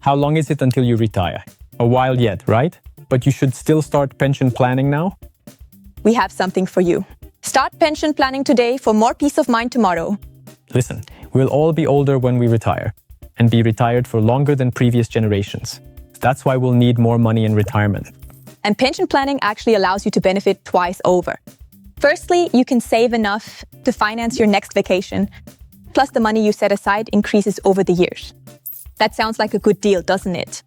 How long is it until you retire? A while yet, right? But you should still start pension planning now? We have something for you. Start pension planning today for more peace of mind tomorrow. Listen, we'll all be older when we retire, and be retired for longer than previous generations. That's why we'll need more money in retirement. And pension planning actually allows you to benefit twice over. Firstly, you can save enough to finance your next vacation, plus the money you set aside increases over the years. That sounds like a good deal, doesn't it?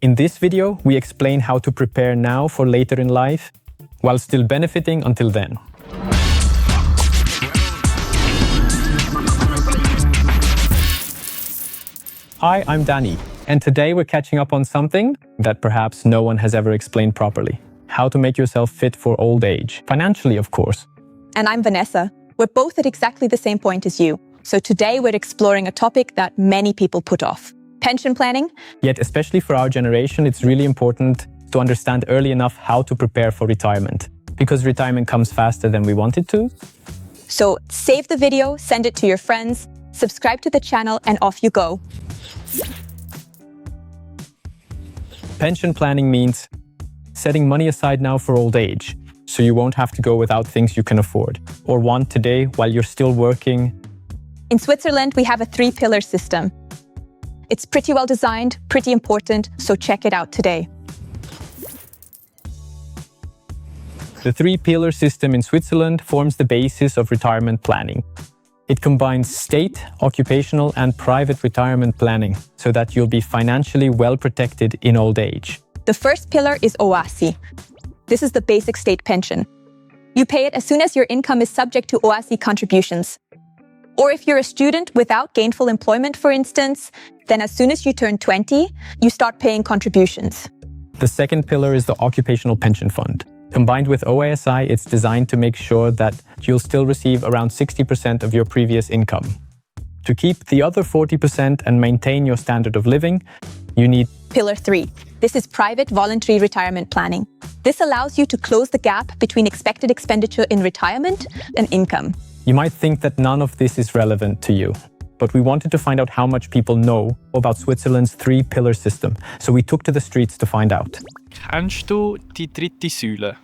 In this video, we explain how to prepare now for later in life, while still benefiting until then. Hi, I'm Danny, and today we're catching up on something that perhaps no one has ever explained properly. How to make yourself fit for old age. Financially, of course. And I'm Vanessa. We're both at exactly the same point as you. So today we're exploring a topic that many people put off. Pension planning. Yet, especially for our generation, it's really important to understand early enough how to prepare for retirement. Because retirement comes faster than we want it to. So save the video, send it to your friends, subscribe to the channel, and off you go. Pension planning means setting money aside now for old age, so you won't have to go without things you can afford or want today while you're still working. In Switzerland, we have a 3-pillar system. It's pretty well designed, pretty important, so check it out today. The 3-pillar system in Switzerland forms the basis of retirement planning. It combines state, occupational, and private retirement planning so that you'll be financially well protected in old age. The first pillar is OASI. This is the basic state pension. You pay it as soon as your income is subject to OASI contributions. Or if you're a student without gainful employment, for instance, then as soon as you turn 20, you start paying contributions. The second pillar is the occupational pension fund. Combined with OASI, it's designed to make sure that you'll still receive around 60% of your previous income. To keep the other 40% and maintain your standard of living, you need Pillar 3. This is private voluntary retirement planning. This allows you to close the gap between expected expenditure in retirement and income. You might think that none of this is relevant to you, but we wanted to find out how much people know about Switzerland's 3-pillar system, so we took to the streets to find out. Kennst du die dritte Säule?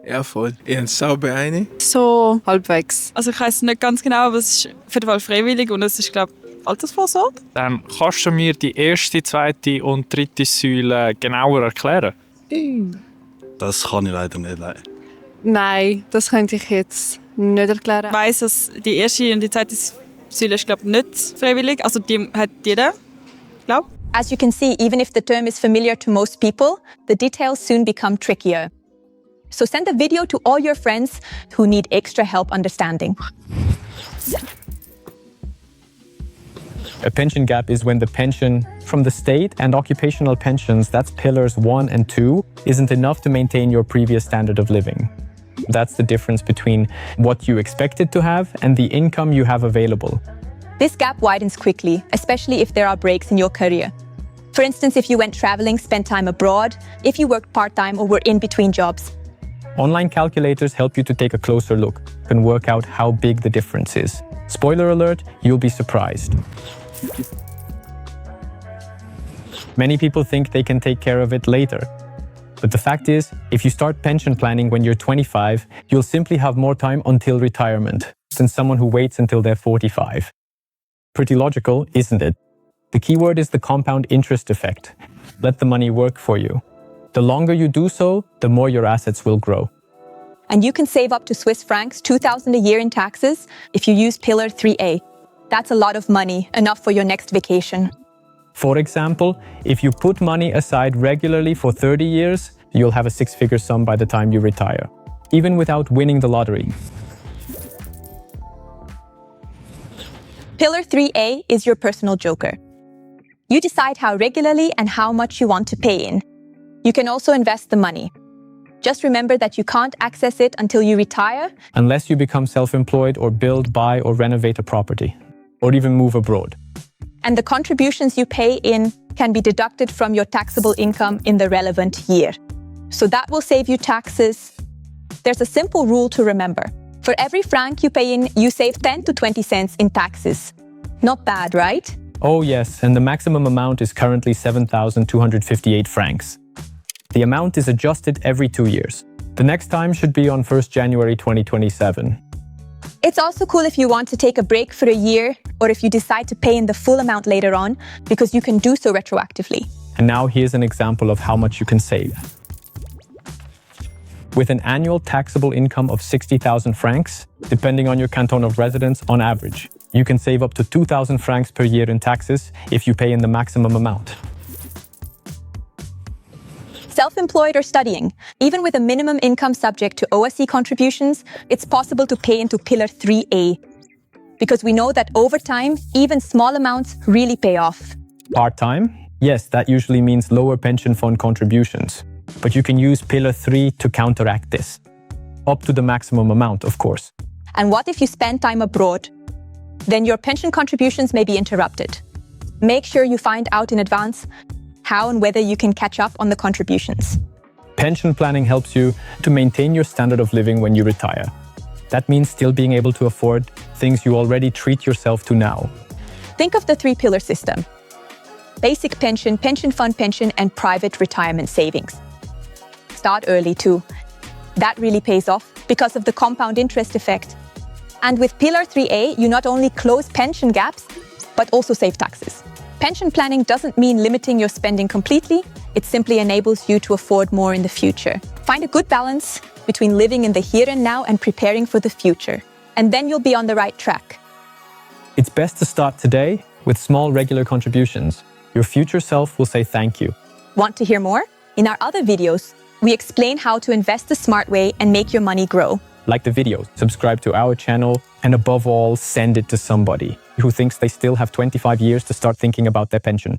Ja, voll. Ich habe es selber eine. So halbwegs. Also ich weiss nicht ganz genau, aber es ist auf jeden Fall freiwillig und es ist, glaube ich, Altersvorsorge. Dann kannst du mir die erste, zweite und dritte Säule genauer erklären? Das kann ich leider nicht. Nein, das könnte ich jetzt nicht erklären. Ich weiss, dass die erste und die zweite Säule ist, glaube ich, nicht freiwillig. Also die hat jeder, glaube ich. As you can see, even if the term is familiar to most people, the details soon become trickier. So send the video to all your friends who need extra help understanding. A pension gap is when the pension from the state and occupational pensions, that's pillars 1 and 2, isn't enough to maintain your previous standard of living. That's the difference between what you expected to have and the income you have available. This gap widens quickly, especially if there are breaks in your career. For instance, if you went traveling, spent time abroad, if you worked part-time or were in between jobs. Online calculators help you to take a closer look and work out how big the difference is. Spoiler alert, you'll be surprised. Many people think they can take care of it later. But the fact is, if you start pension planning when you're 25, you'll simply have more time until retirement than someone who waits until they're 45. Pretty logical, isn't it? The key word is the compound interest effect. Let the money work for you. The longer you do so, the more your assets will grow. And you can save up to Swiss francs 2,000 a year in taxes if you use Pillar 3A. That's a lot of money, enough for your next vacation. For example, if you put money aside regularly for 30 years, you'll have a 6-figure sum by the time you retire, even without winning the lottery. Pillar 3A is your personal joker. You decide how regularly and how much you want to pay in. You can also invest the money. Just remember that you can't access it until you retire. Unless you become self-employed or build, buy, or renovate a property, or even move abroad. And the contributions you pay in can be deducted from your taxable income in the relevant year. So that will save you taxes. There's a simple rule to remember. For every franc you pay in, you save 10 to 20 cents in taxes. Not bad, right? Oh yes, and the maximum amount is currently 7,258 francs. The amount is adjusted every 2 years. The next time should be on 1st January 2027. It's also cool if you want to take a break for a year or if you decide to pay in the full amount later on, because you can do so retroactively. And now here's an example of how much you can save. With an annual taxable income of 60,000 francs, depending on your canton of residence on average, you can save up to 2,000 francs per year in taxes if you pay in the maximum amount. Self-employed or studying, even with a minimum income subject to OASI contributions, it's possible to pay into Pillar 3A. Because we know that over time, even small amounts really pay off. Part-time? Yes, that usually means lower pension fund contributions. But you can use Pillar 3 to counteract this. Up to the maximum amount, of course. And what if you spend time abroad? Then your pension contributions may be interrupted. Make sure you find out in advance how and whether you can catch up on the contributions. Pension planning helps you to maintain your standard of living when you retire. That means still being able to afford things you already treat yourself to now. Think of the 3-pillar system: basic pension, pension fund pension, and private retirement savings. Start early too. That really pays off because of the compound interest effect. And with Pillar 3A, you not only close pension gaps, but also save taxes. Pension planning doesn't mean limiting your spending completely. It simply enables you to afford more in the future. Find a good balance between living in the here and now and preparing for the future. And then you'll be on the right track. It's best to start today with small regular contributions. Your future self will say thank you. Want to hear more? In our other videos, we explain how to invest the smart way and make your money grow. Like the video, subscribe to our channel, and above all, send it to somebody who thinks they still have 25 years to start thinking about their pension.